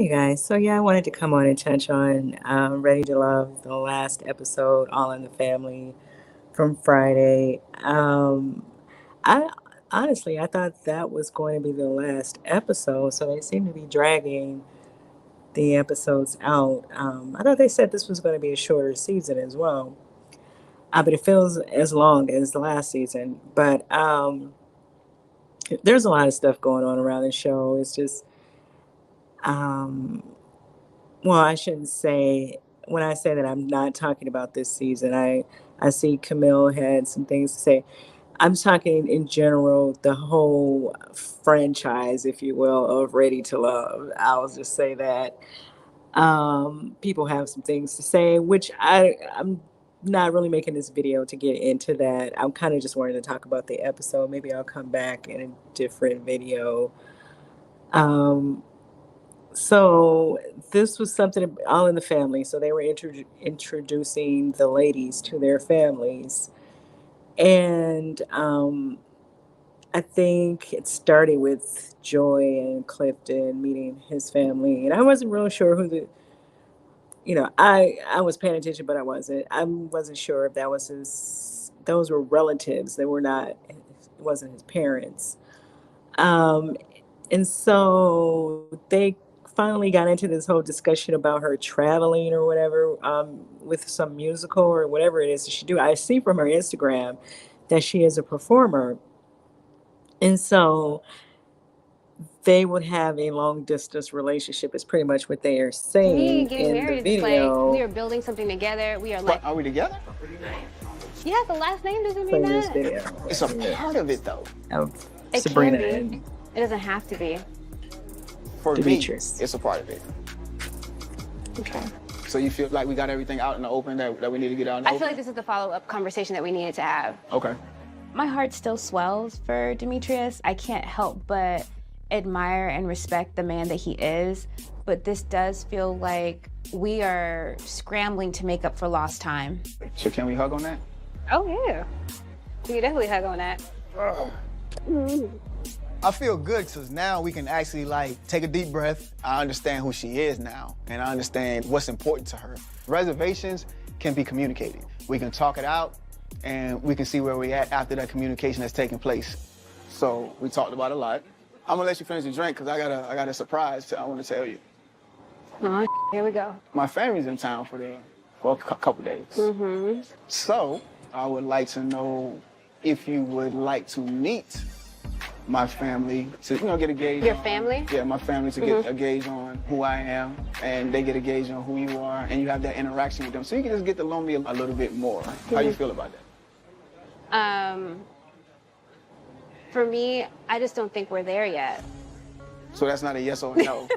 you guys. So yeah, I wanted to come on and touch on Ready to Love, the last episode, All in the Family from Friday. I honestly, I thought that was going to be the last episode, so they seem to be dragging the episodes out. I thought they said this was going to be a shorter season as well, but it feels as long as the last season. But there's a lot of stuff going on around the show. It's just um, well, I shouldn't say when I say that I'm not talking about this season. I see Camille had some things to say. I'm talking in general, the whole franchise, if you will, of Ready to Love. I'll just say that people have some things to say, which I'm not really making this video to get into that. I'm kind of just wanting to talk about the episode. Maybe I'll come back in a different video. Um, so this was something all in the family. So they were introducing the ladies to their families, and I think it started with Joy and Clifton meeting his family, and I wasn't real sure who the I was paying attention, but I wasn't sure if that was his. Those were relatives. They were not. It wasn't his parents. Um, and so they finally got into this whole discussion about her traveling or whatever with some musical or whatever it is that she do. I see from her Instagram that she is a performer, and so they would have a long distance relationship. Is pretty much what they are Me saying getting in the married is just like we video. are building something together. We are What, like, are we together? yeah, the last name doesn't mean Playing this that. video It's a part of it though. of It Sabrina can be. and It doesn't have to be. For Demetrius. me, it's a part of it. Okay. So you feel like we got everything out in the open that we need to get out in the I open? feel like this is the follow-up conversation that we needed to have. Okay. My heart still swells for Demetrius. I can't help but admire and respect the man that he is, but this does feel like we are scrambling to make up for lost time. So can we hug on that? Oh yeah. We can definitely hug on that. I feel good because now we can actually take a deep breath. I understand who she is now, and I understand what's important to her. Reservations can be communicated. We can talk it out, and we can see where we're at after that communication has taken place. So we talked about a lot. I'm gonna let you finish the drink because I got a surprise I want to tell you. Oh, here we go. My family's in town for a couple days. Mm-hmm. So I would like to know if you would like to meet my family to get a gauge. Your family? Yeah, my family to get a gauge on who I am, and they get a gauge on who you are, and you have that interaction with them, so you can just get to know me a little bit more. How you feel about that? For me, I just don't think we're there yet. So that's not a yes or a no.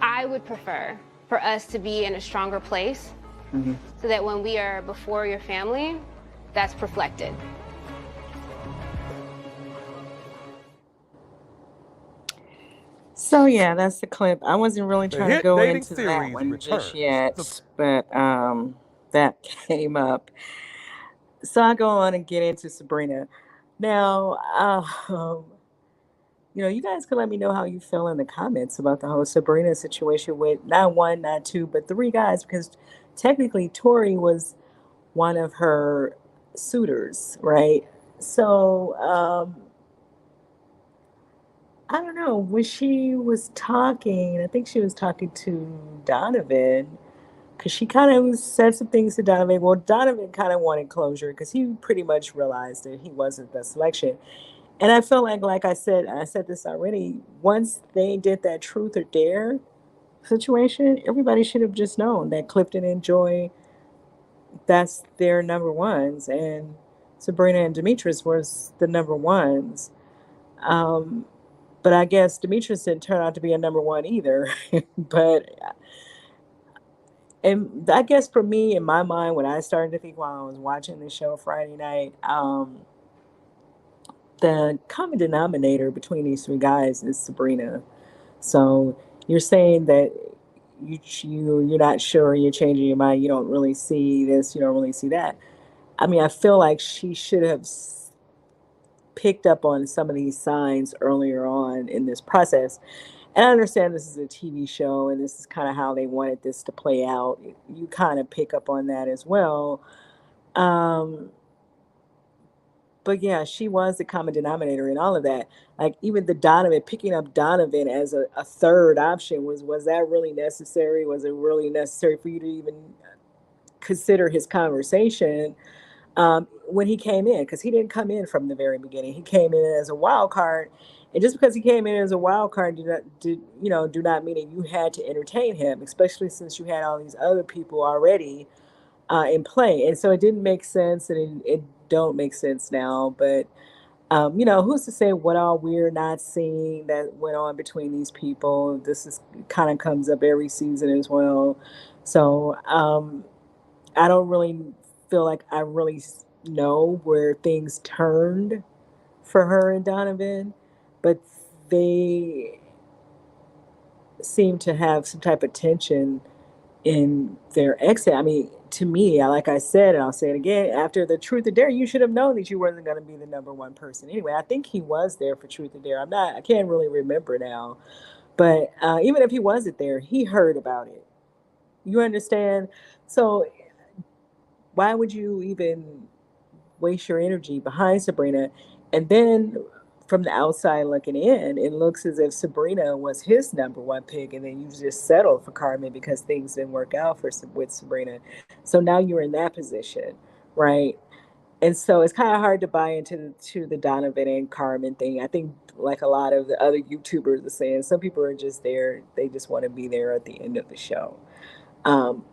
I would prefer for us to be in a stronger place so that when we are before your family, that's reflected. So yeah, that's the clip. I wasn't really trying to hit go dating into that series one returns. just yet, but that came up. So I go on and get into Sabrina. Now, you guys can let me know how you feel in the comments about the whole Sabrina situation with not one, not two, but three guys, because technically Tori was one of her suitors, right? So I don't know. When she was talking, I think she was talking to Donovan, because she kind of said some things to Donovan. Well, Donovan kind of wanted closure because he pretty much realized that he wasn't the selection. And I feel like I said this already, once they did that truth or dare situation, everybody should have just known that Clifton and Joy, that's their number ones. And Sabrina and Demetrius was the number ones. But I guess Demetrius didn't turn out to be a number one either. And I guess for me, in my mind, when I started to think while I was watching the show Friday night, the common denominator between these three guys is Sabrina. So you're saying that you're not sure, you're changing your mind, you don't really see this, you don't really see that. I mean, I feel like she should have picked up on some of these signs earlier on in this process. And I understand this is a TV show and this is kind of how they wanted this to play out. You kind of pick up on that as well. Um, but yeah, she was the common denominator in all of that. Like even the Donovan, picking up Donovan as a third option, was that really necessary? Was it really necessary for you to even consider his conversation when he came in? Because he didn't come in from the very beginning. He came in as a wild card, and just because he came in as a wild card do not mean that you had to entertain him, especially since you had all these other people already in play. And so it didn't make sense, and it don't make sense now. But who's to say what all we're not seeing that went on between these people? This is kind of comes up every season as well. So I don't really feel like I really know where things turned for her and Donovan, but they seem to have some type of tension in their exit. I mean, to me, like I said, and I'll say it again, after the Truth or Dare, you should have known that you wasn't going to be the number one person. Anyway, I think he was there for Truth or Dare. I can't really remember now. But even if he wasn't there, he heard about it. You understand? So why would you even waste your energy behind Sabrina? And then from the outside looking in, it looks as if Sabrina was his number one pick, and then you just settled for Carmen because things didn't work out with Sabrina. So now you're in that position, right? And so it's kind of hard to buy into the Donovan and Carmen thing. I think, like a lot of the other YouTubers are saying, some people are just there; they just want to be there at the end of the show. Um,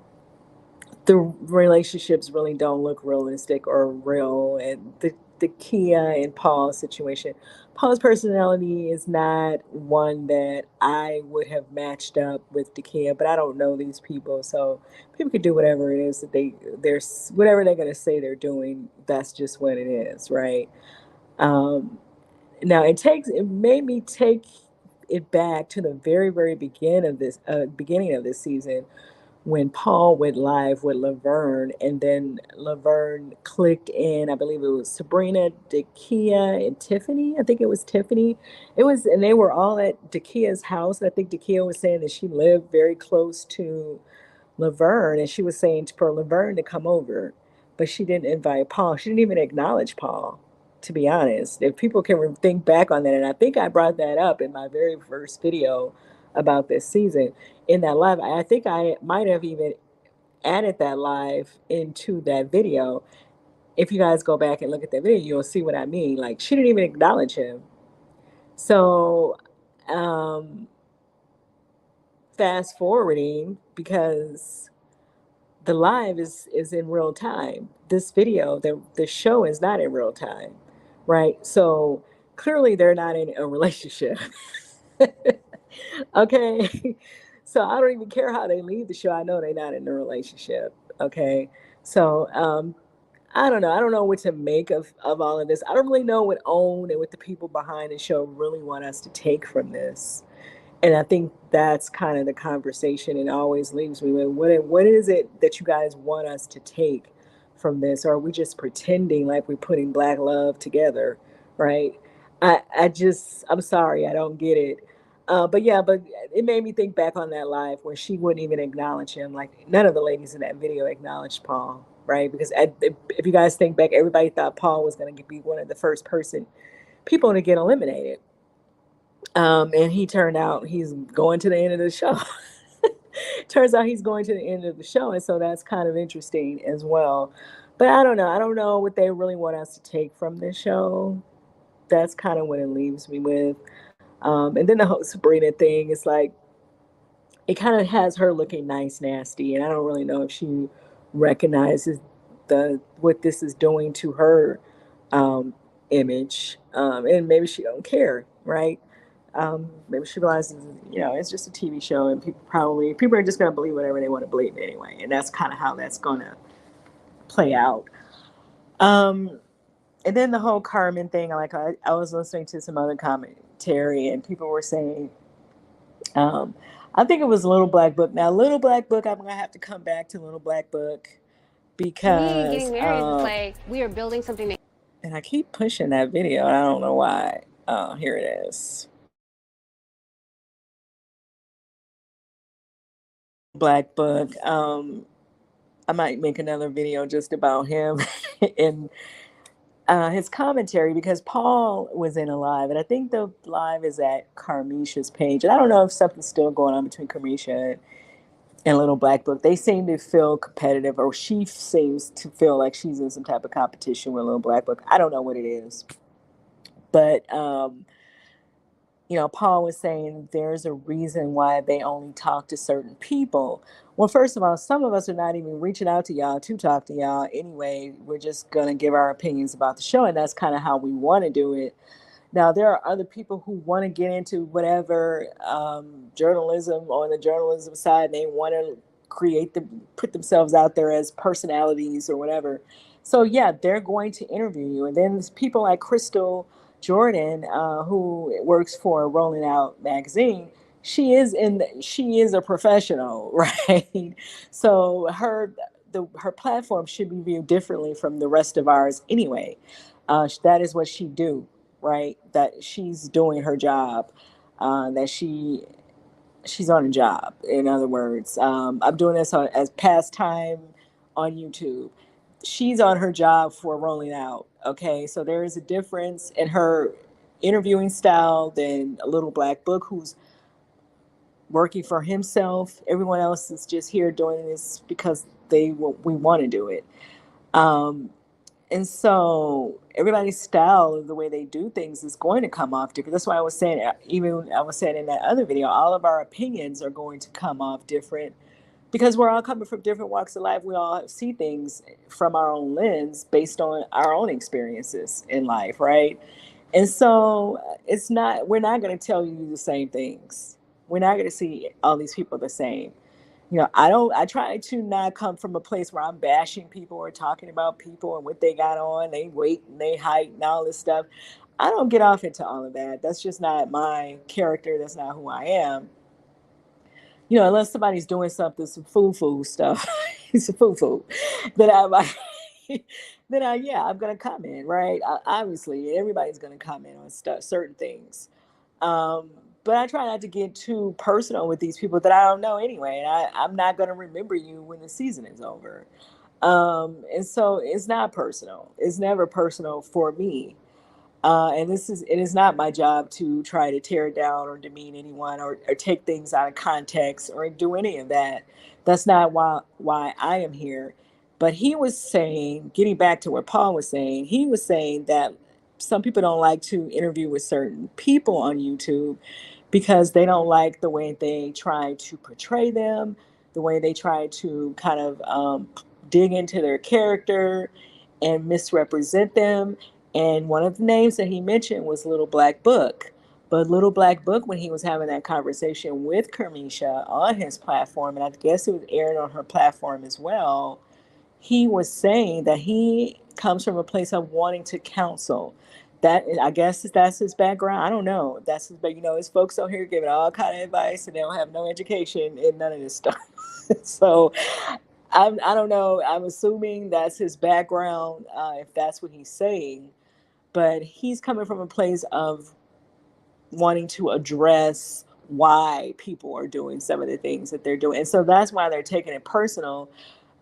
the relationships really don't look realistic or real. And the Kia and Paul situation, Paul's personality is not one that I would have matched up with Dakiya, but I don't know these people, so people could do whatever it is that they're whatever they're going to say they're doing. That's just what it is, right? Um, Now it made me take it back to the very beginning of this season when Paul went live with Laverne, and then Laverne clicked in. I believe it was Sabrina, Dakiya, and Tiffany. I think it was Tiffany. And they were all at Dakiya's house. And I think Dakiya was saying that she lived very close to Laverne, and she was saying for Laverne to come over, but she didn't invite Paul. She didn't even acknowledge Paul, to be honest. If people can think back on that, and I think I brought that up in my very first video about this season in that live. I think I might have even added that live into that video. If you guys go back and look at that video, you'll see what I mean. Like, she didn't even acknowledge him. So, um, fast forwarding, because the live is in real time. This video, the show is not in real time, right? So clearly they're not in a relationship. Okay. So I don't even care how they leave the show. I know they're not in a relationship. Okay. So I don't know. I don't know what to make of all of this. I don't really know what OWN and what the people behind the show really want us to take from this. And I think that's kind of the conversation. It always leaves me with what is it that you guys want us to take from this? Or are we just pretending like we're putting Black love together, right? I'm sorry, I don't get it. But it made me think back on that live where she wouldn't even acknowledge him. Like, none of the ladies in that video acknowledged Paul, right? Because if you guys think back, everybody thought Paul was going to be one of the first people to get eliminated. And he turned out he's going to the end of the show. Turns out he's going to the end of the show, and so that's kind of interesting as well. But I don't know. I don't know what they really want us to take from this show. That's kind of what it leaves me with. And then the whole Sabrina thing is like, it kind of has her looking nice, nasty, and I don't really know if she recognizes what this is doing to her image, and maybe she don't care, right? Maybe she realizes, it's just a TV show, and people are just going to believe whatever they want to believe anyway, and that's kind of how that's going to play out. And then the whole Carmen thing, like I was listening to some other commentary, and people were saying, I think it was Little Black Book. Now, Little Black Book, I'm gonna have to come back to Little Black Book Me because getting married is like we are building something. and I keep pushing that video, and I don't know why. Oh, here it is. Black Book. I might make another video just about him and his commentary, because Paul was in a live, and I think the live is at Carmisha's page. And I don't know if something's still going on between Carmisha and Little Black Book. They seem to feel competitive, or she seems to feel like she's in some type of competition with Little Black Book. I don't know what it is. But Paul was saying there's a reason why they only talk to certain people. Well, first of all, some of us are not even reaching out to y'all to talk to y'all anyway. We're just going to give our opinions about the show, and that's kind of how we want to do it. Now, there are other people who want to get into whatever journalism on the journalism side, and they want to put themselves out there as personalities or whatever. So, yeah, they're going to interview you. And then there's people like Crystal Jordan, who works for Rolling Out magazine. She is a professional, right? So her platform should be viewed differently from the rest of ours anyway. That is what she do, right? That she's doing her job. She's on a job. In other words, I'm doing this as pastime on YouTube. She's on her job for Rolling Out. Okay, so there is a difference in her interviewing style than a Little Black Book, who's working for himself. Everyone else is just here doing this because we want to do it. And so everybody's style of the way they do things is going to come off different. That's why I was saying, even I was saying in that other video, all of our opinions are going to come off different, because we're all coming from different walks of life. We all see things from our own lens based on our own experiences in life, right? And so we're not going to tell you the same things. We're not going to see all these people the same. I try to not come from a place where I'm bashing people or talking about people and what they got on, they weight and they height and all this stuff. I don't get off into all of that. That's just not my character. That's not who I am. Unless somebody's doing something, some foo stuff, some foo, then I might, I'm going to comment, right? Obviously, everybody's going to comment on certain things. But I try not to get too personal with these people that I don't know anyway. And I'm not going to remember you when the season is over. And so it's not personal. It's never personal for me. And it is not my job to try to tear down or demean anyone or take things out of context or do any of that. That's not why I am here. But he was saying, getting back to what Paul was saying, he was saying that some people don't like to interview with certain people on YouTube because they don't like the way they try to portray them, the way they try to kind of dig into their character and misrepresent them. And one of the names that he mentioned was Little Black Book. But Little Black Book, when he was having that conversation with Carmisha on his platform, and I guess it was aired on her platform as well, he was saying that he comes from a place of wanting to counsel. That, I guess, that's his background. I don't know. That's his, but it's folks out here giving all kind of advice, and they don't have no education in none of this stuff. So I don't know. I'm assuming that's his background, if that's what he's saying. But he's coming from a place of wanting to address why people are doing some of the things that they're doing. And so that's why they're taking it personal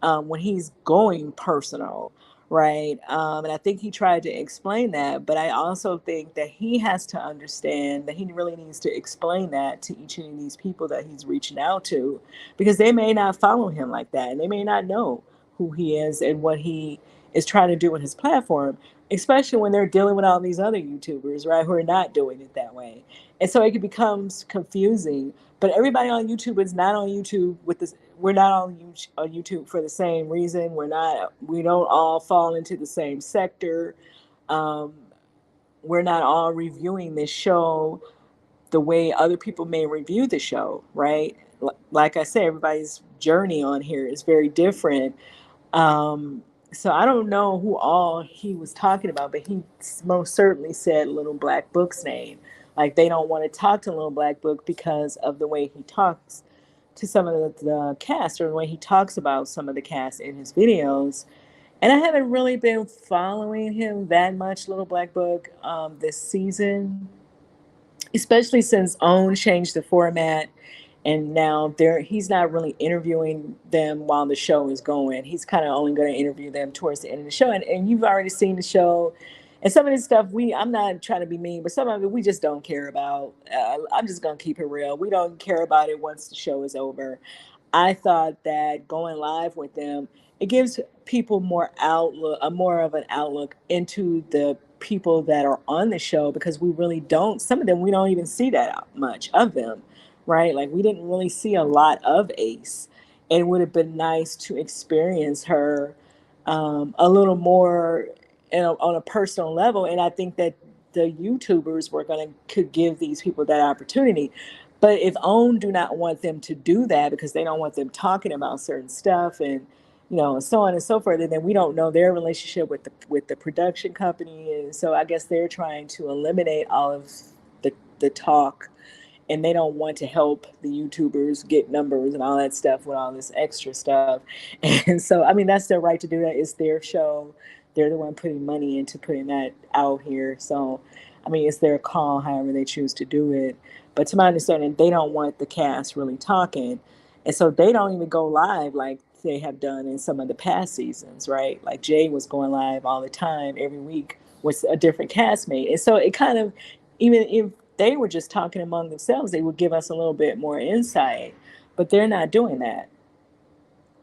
when he's going personal, right? And I think he tried to explain that, but I also think that he has to understand that he really needs to explain that to each of these people that he's reaching out to, because they may not follow him like that, and they may not know who he is and what he is trying to do with his platform, especially when they're dealing with all these other YouTubers, right, who are not doing it that way. And so it becomes confusing. But everybody on YouTube is not on YouTube with this. We're not on YouTube for the same reason. We don't all fall into the same sector. We're not all reviewing this show the way other people may review the show, right? Like I said, everybody's journey on here is very different. So I don't know who all he was talking about, but he most certainly said Little Black Book's name. Like, they don't want to talk to Little Black Book because of the way he talks to some of the cast, or the way he talks about some of the cast in his videos. And I haven't really been following him that much, Little Black Book, this season, especially since OWN changed the format And now he's not really interviewing them while the show is going. He's kind of only going to interview them towards the end of the show. And you've already seen the show. And some of this stuff, I'm not trying to be mean, but some of it we just don't care about. I'm just going to keep it real. We don't care about it once the show is over. I thought that going live with them, it gives people more of an outlook into the people that are on the show, because we really don't, some of them, we don't even see that much of them, right? Like we didn't really see a lot of Ace. And it would have been nice to experience her a little more on a personal level. And I think that the YouTubers could give these people that opportunity. But if OWN do not want them to do that because they don't want them talking about certain stuff and so on and so forth, and then we don't know their relationship with the production company, and so I guess they're trying to eliminate all of the talk, and they don't want to help the YouTubers get numbers and all that stuff with all this extra stuff. And so, I mean, that's their right to do that. It's their show. They're the one putting money into putting that out here. So, I mean, it's their call, however they choose to do it. But to my understanding, they don't want the cast really talking. And so they don't even go live like they have done in some of the past seasons, right? Like Jay was going live all the time, every week with a different castmate. And so it kind of, even if they were just talking among themselves, they would give us a little bit more insight. But they're not doing that,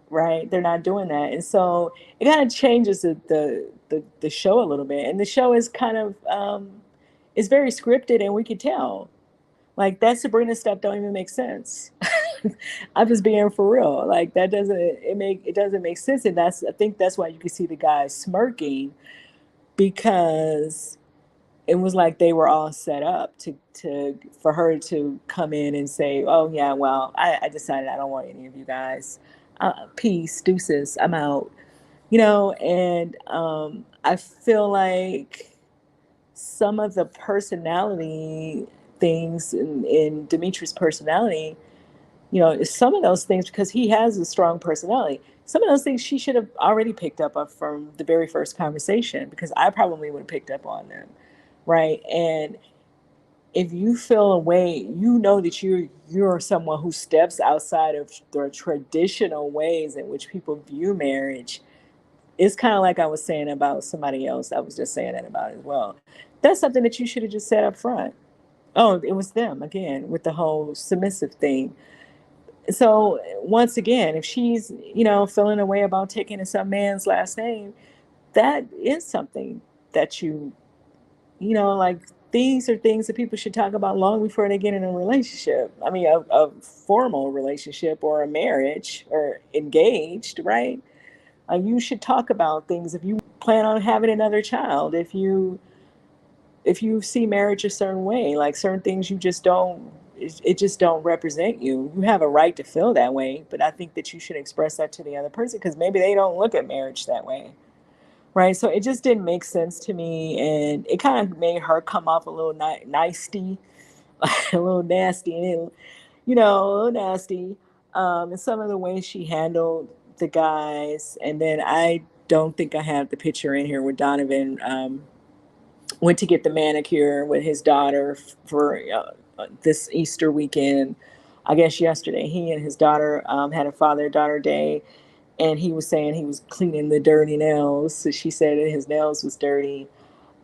right? They're not doing that. And so it kind of changes the show a little bit. And the show is kind of, it's very scripted, and we can tell. Like that Sabrina stuff don't even make sense. I'm just being for real. Like that doesn't make sense. And I think that's why you can see the guys smirking, because it was like they were all set up for her to come in and say, oh yeah, well, I decided I don't want any of you guys. Peace, deuces, I'm out. And I feel like some of the personality things in Demetrius' personality, some of those things, because he has a strong personality, some of those things she should have already picked up from the very first conversation, because I probably would have picked up on them, right? And if you feel a way, that you're someone who steps outside of the traditional ways in which people view marriage. It's kind of like I was saying about somebody else. I was just saying that about as well. That's something that you should have just said up front. Oh, it was them again with the whole submissive thing. So once again, if she's, feeling a way about taking some man's last name, that is something that like, these are things that people should talk about long before they get in a relationship. I mean, a formal relationship or a marriage or engaged, right? You should talk about things if you plan on having another child, if you see marriage a certain way, like certain things you just don't, it just don't represent you. You have a right to feel that way, but I think that you should express that to the other person, because maybe they don't look at marriage that way, right? So it just didn't make sense to me, and it kind of made her come off a little nasty, a little nasty, and a little nasty. And some of the ways she handled the guys, and then I don't think I have the picture in here where Donovan went to get the manicure with his daughter for this Easter weekend. I guess yesterday, he and his daughter had a father-daughter day, and he was saying he was cleaning the dirty nails. So she said that his nails was dirty.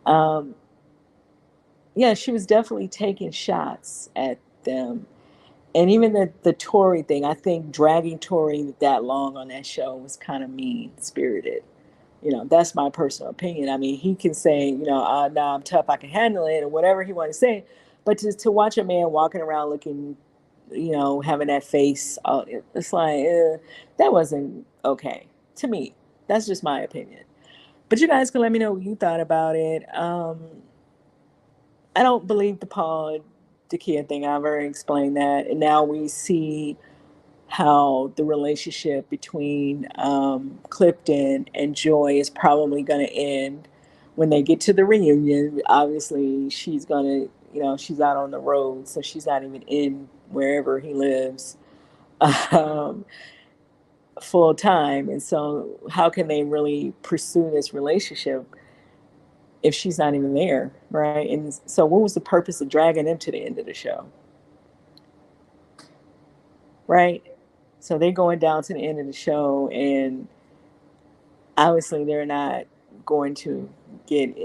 Um, yeah, she was definitely taking shots at them. And even the Tory thing, I think dragging Tory that long on that show was kind of mean spirited. That's my personal opinion. I mean, he can say, nah, I'm tough, I can handle it, or whatever he wants to say. But to watch a man walking around looking, having that face, it's like, that wasn't okay to me. That's just my opinion. But you guys can let me know what you thought about it. I don't believe the Paul Dakiya thing. I've already explained that. And now we see how the relationship between Clifton and Joy is probably going to end when they get to the reunion. Obviously, she's going to, she's out on the road, so she's not even in wherever he lives um, full time. And so how can they really pursue this relationship if she's not even there, right? And so what was the purpose of dragging them to the end of the show? right? So they're going down to the end of the show, and obviously they're not going to get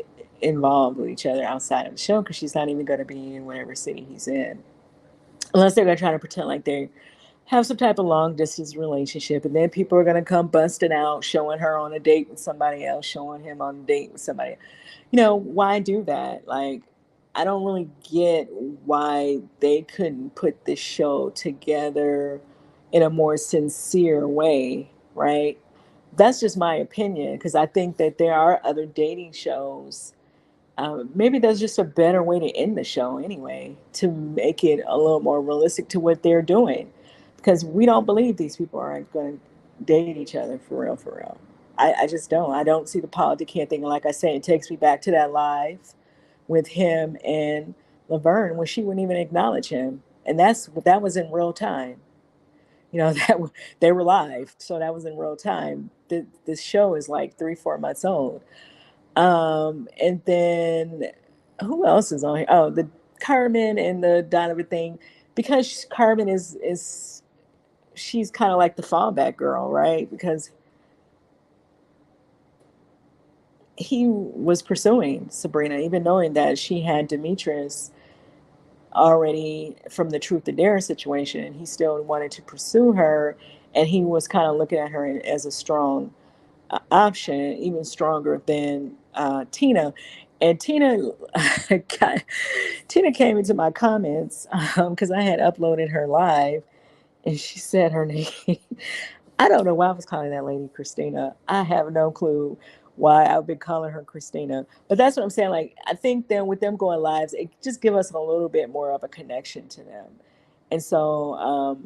involved with each other outside of the show because she's not even going to be in whatever city he's in, unless they're going to try to pretend like they have some type of long distance relationship, and then people are going to come busting out, showing her on a date with somebody else, showing him on a date with somebody. Why do that? Like, I don't really get why they couldn't put this show together in a more sincere way, right? That's just my opinion, because I think that there are other dating shows. Maybe that's just a better way to end the show anyway, to make it a little more realistic to what they're doing, because we don't believe these people are going to date each other for real, for real. I just don't. I don't see the politicking thing. And like I say, it takes me back to that live with him and Laverne when she wouldn't even acknowledge him, and that was in real time. That they were live, so that was in real time. This show is like 3-4 months old. And then who else is on here? Oh, the Carmen and the Donovan thing, because Carmen is she's kind of like the fallback girl, right? Because he was pursuing Sabrina, even knowing that she had Demetrius already from the Truth or Dare situation. He still wanted to pursue her, and he was kind of looking at her as a strong option, even stronger than Tina. And Tina, Tina came into my comments because I had uploaded her live, and she said her name. I don't know why I was calling that lady Christina. I have no clue why I've been calling her Christina. But that's what I'm saying. Like, I think that with them going lives, it just give us a little bit more of a connection to them. And so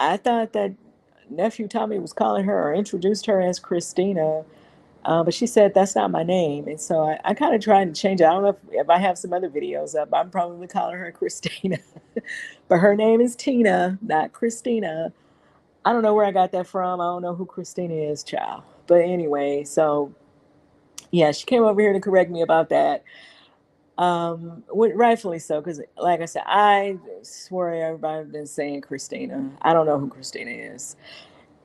I thought that nephew Tommy was calling her or introduced her as Christina, but she said that's not my name. And so I kind of tried to change it. I don't know if I have some other videos up. I'm probably calling her Christina, but her name is Tina, not Christina. I don't know where I got that from. I don't know who Christina is, child. But anyway, so yeah, she came over here to correct me about that. Rightfully so, because like I said, I swear everybody's been saying Christina. I don't know who Christina is.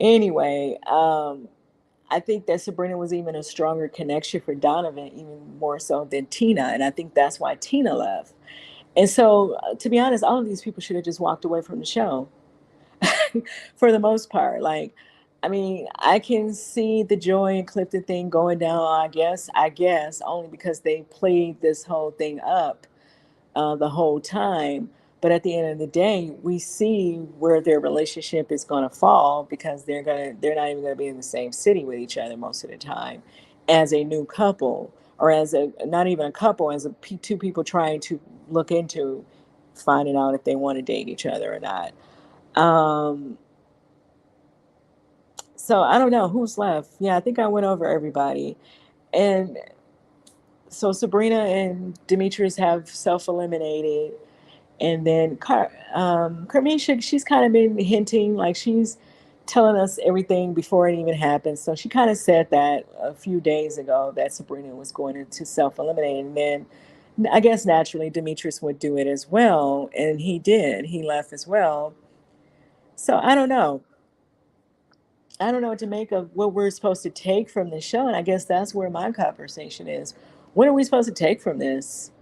Anyway, I think that Sabrina was even a stronger connection for Donovan, even more so than Tina, and I think that's why Tina left. And so, to be honest, all of these people should have just walked away from the show. For the most part. Like, I mean, I can see the Joy and Clifton thing going down, I guess, only because they played this whole thing up the whole time. But at the end of the day, we see where their relationship is going to fall, because they're not even going to be in the same city with each other most of the time, as a new couple, or as a not even a couple, as two people trying to look into finding out if they want to date each other or not. Um, so I don't know who's left. Yeah, I think I went over everybody. And so Sabrina and Demetrius have self-eliminated. And then Carmisha, she's kind of been hinting, like she's telling us everything before it even happens. So she kind of said that a few days ago that Sabrina was going to self-eliminate. And then I guess naturally Demetrius would do it as well. And he did. He left as well. So I don't know. I don't know what to make of what we're supposed to take from this show. And I guess that's where my conversation is. What are we supposed to take from this?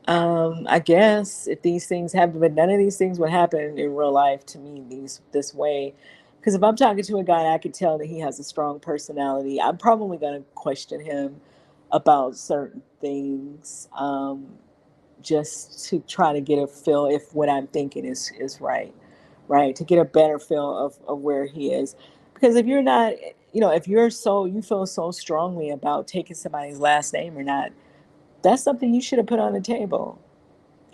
I guess if these things happen, but none of these things would happen in real life to me this way. Because if I'm talking to a guy and I can tell that he has a strong personality, I'm probably going to question him about certain things, just to try to get a feel if what I'm thinking is right, right? To get a better feel of where he is. Because if you're not, if you feel so strongly about taking somebody's last name or not, that's something you should have put on the table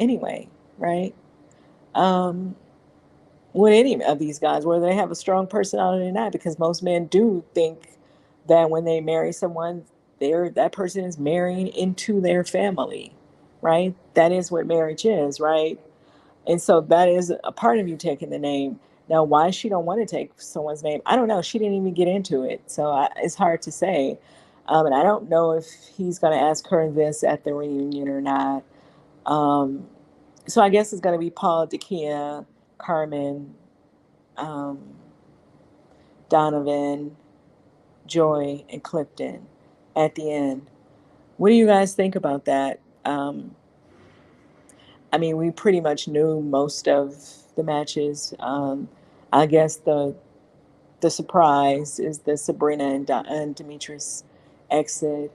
anyway, right? Um, with any of these guys, whether they have a strong personality or not, because most men do think that when they marry someone, that person is marrying into their family, right? That is what marriage is, right? And so that is a part of you taking the name. Now, why she don't want to take someone's name, I don't know. She didn't even get into it, so it's hard to say. And I don't know if he's going to ask her this at the reunion or not. So I guess it's going to be Paul, Dakiya, Carmen, um, Donovan, Joy, and Clifton at the end. What do you guys think about that? I mean, we pretty much knew most of the matches. I guess the surprise is the Sabrina and Demetrius exit.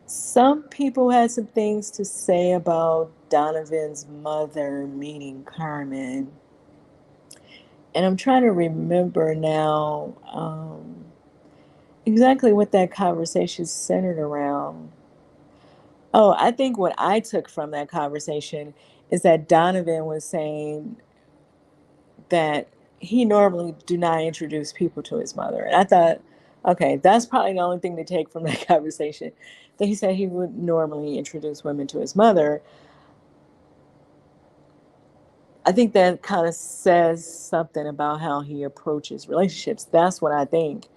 Some people had some things to say about Donovan's mother meeting Carmen. And I'm trying to remember now exactly what that conversation centered around. Oh, I think what I took from that conversation is that Donovan was saying that he normally do not introduce people to his mother. And I thought, okay, that's probably the only thing to take from that conversation. That he said he would normally introduce women to his mother. I think that kind of says something about how he approaches relationships. That's what I think.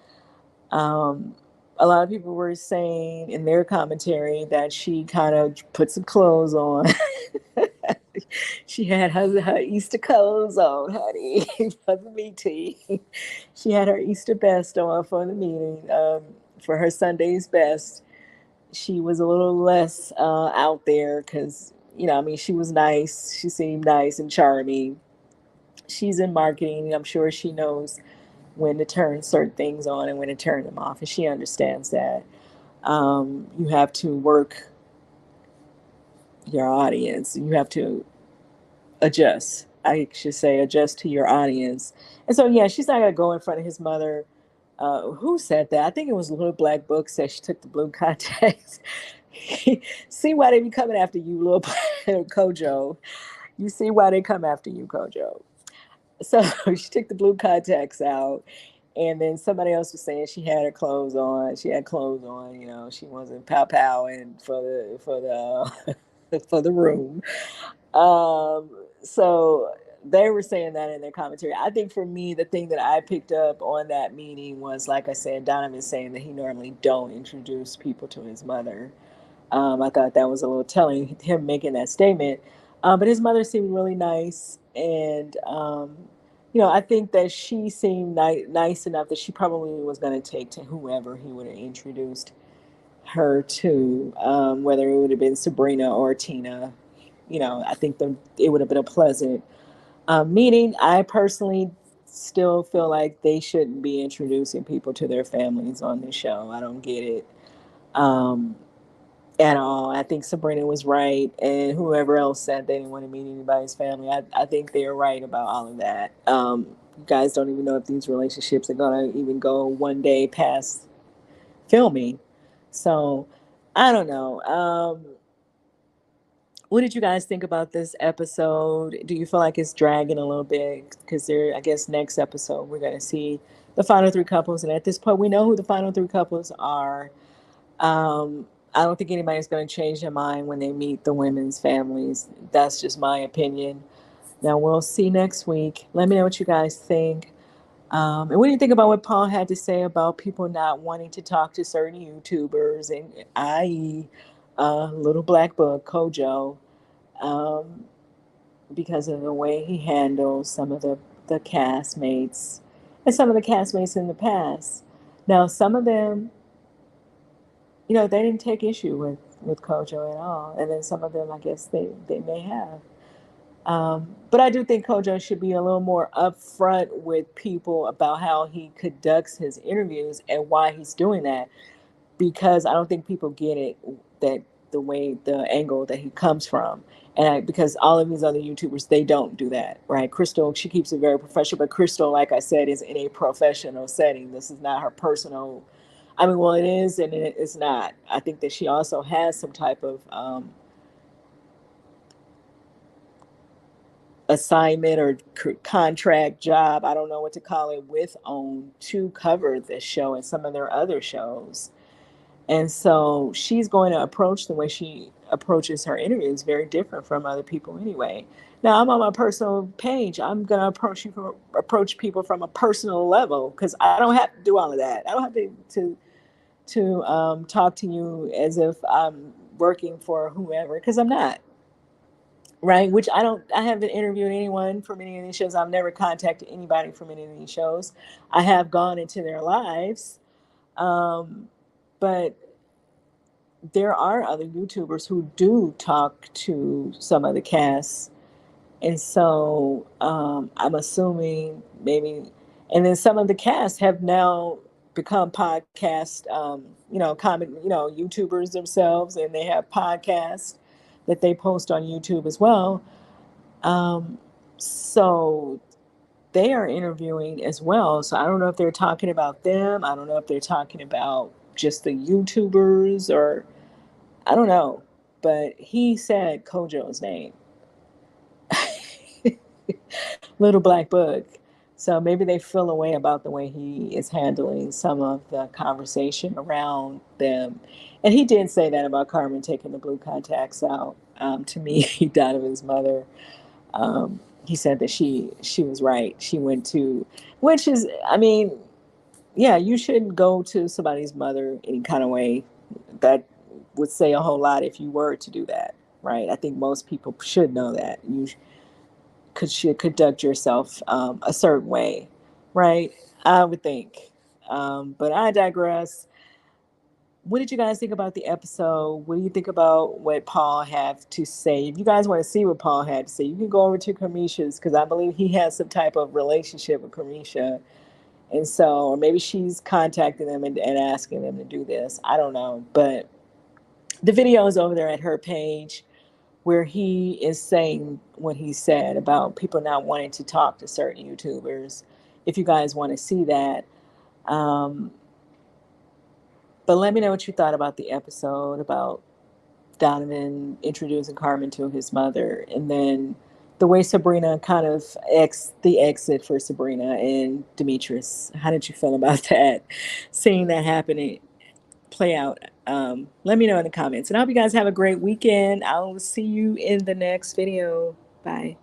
Um, a lot of people were saying in their commentary that she kind of put some clothes on. She had her Easter clothes on, honey, for the meeting. She had her Easter best on for the meeting. For her Sunday's best, she was a little less out there because, I mean, she was nice. She seemed nice and charming. She's in marketing. I'm sure she knows when to turn certain things on and when to turn them off, and she understands that. You have to work your audience. You have to adjust. I should say adjust to your audience. And so, yeah, she's not going to go in front of his mother. Who said that? I think it was Little Black Book said she took the blue contacts. See why they be coming after you, little Kojo. You see why they come after you, Kojo. So she took the blue contacts out. And then somebody else was saying she had her clothes on. She had clothes on, she wasn't pow pow and for the room. So they were saying that in their commentary. I think for me, the thing that I picked up on that meeting was, like I said, Donovan saying that he normally don't introduce people to his mother. I thought that was a little telling, him making that statement. But his mother seemed really nice, and I think that she seemed nice enough that she probably was going to take to whoever he would have introduced her to, whether it would have been Sabrina or Tina. I think it would have been a pleasant meeting. I personally still feel like they shouldn't be introducing people to their families on this show. I don't get it at all. I think Sabrina was right, and whoever else said they didn't want to meet anybody's family, I think they're right about all of that. You guys don't even know if these relationships are going to even go one day past filming. So I don't know. What did you guys think about this episode? Do you feel like it's dragging a little bit? Because I guess next episode we're going to see the final three couples, and at this point we know who the final three couples are. I don't think anybody's going to change their mind when they meet the women's families. That's just my opinion. Now we'll see next week. Let me know what you guys think. And what do you think about what Paul had to say about people not wanting to talk to certain YouTubers, and i.e., Little Black Book, Kojo, because of the way he handles some of the castmates and some of the castmates in the past. Now, some of them, they didn't take issue with Kojo at all. And then some of them, I guess they may have. But I do think Kojo should be a little more upfront with people about how he conducts his interviews and why he's doing that, because I don't think people get it, that the angle that he comes from. And because all of these other YouTubers, they don't do that, right? Crystal, she keeps it very professional, but Crystal, like I said, is in a professional setting. This is not her personal. I mean, well, it is and it's not. I think that she also has some type of assignment or contract job, I don't know what to call it, with OWN to cover this show and some of their other shows. And so she's going to approach the way she approaches her interviews very different from other people anyway. Now, I'm on my personal page. I'm going to approach people from a personal level, because I don't have to do all of that. I don't have to talk to you as if I'm working for whoever, because I'm not. right? Which I haven't interviewed anyone from any of these shows. I've never contacted anybody from any of these shows. I have gone into their lives, but there are other YouTubers who do talk to some of the cast, and so I'm assuming maybe, and then some of the cast have now become podcast, comic, YouTubers themselves, and they have podcasts that they post on YouTube as well. So they are interviewing as well. So I don't know if they're talking about them. I don't know if they're talking about just the YouTubers, or I don't know. But he said Kojo's name, Little Black Book. So maybe they feel a way about the way he is handling some of the conversation around them. And he did say that about Carmen taking the blue contacts out. To me, Donovan's mother, he said that she was right. She went to, which is, I mean, yeah, you shouldn't go to somebody's mother any kind of way. That would say a whole lot if you were to do that, right? I think most people should know that you should conduct yourself a certain way, right? I would think. But I digress. What did you guys think about the episode? What do you think about what Paul had to say? If you guys want to see what Paul had to say, you can go over to Camisha's, because I believe he has some type of relationship with Camisha. And so, or maybe she's contacting them and asking them to do this. I don't know. But the video is over there at her page, where he is saying what he said about people not wanting to talk to certain YouTubers. If you guys want to see that. But let me know what you thought about the episode, about Donovan introducing Carmen to his mother, and then the way Sabrina kind of the exit for Sabrina and Demetrius. How did you feel about that? Seeing that happening, play out. Let me know in the comments. And I hope you guys have a great weekend. I will see you in the next video. Bye.